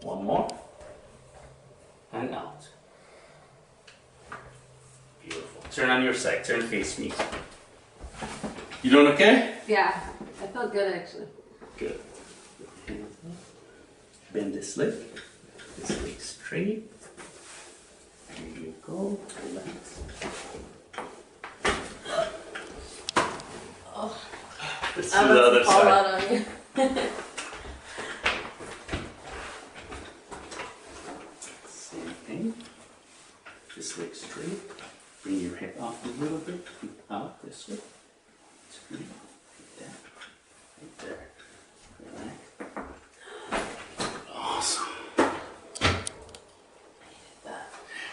One more. And out. Beautiful. Turn on your side. Turn face me. You doing okay? Yeah, I felt good actually. Good. Bend this leg. This leg straight. There you go. Relax. Oh, Let's do the other fall side. out on you. Same thing. This leg straight. Bring your hip off a little bit. Out this way. Straight. Like that. Right there. Relax. Awesome.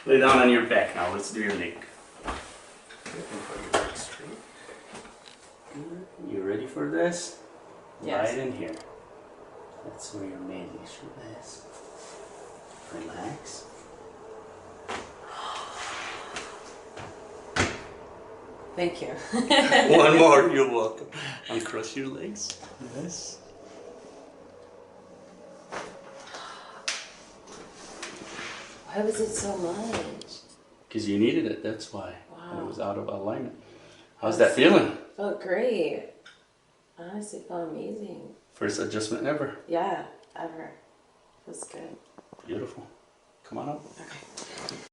Lay down on your back now. Let's do your leg. Good. And put your leg straight. Good. You ready for this? Yes. Right in here. That's where your main issue is. Relax. Thank you. One more, you're welcome. Uncross your legs. Yes. Why was it so much? Because you needed it, that's why. Wow. It was out of alignment. How's that feeling? Felt great. Honestly, felt amazing. First adjustment ever. Yeah, ever. Feels good. Beautiful. Come on up. Okay.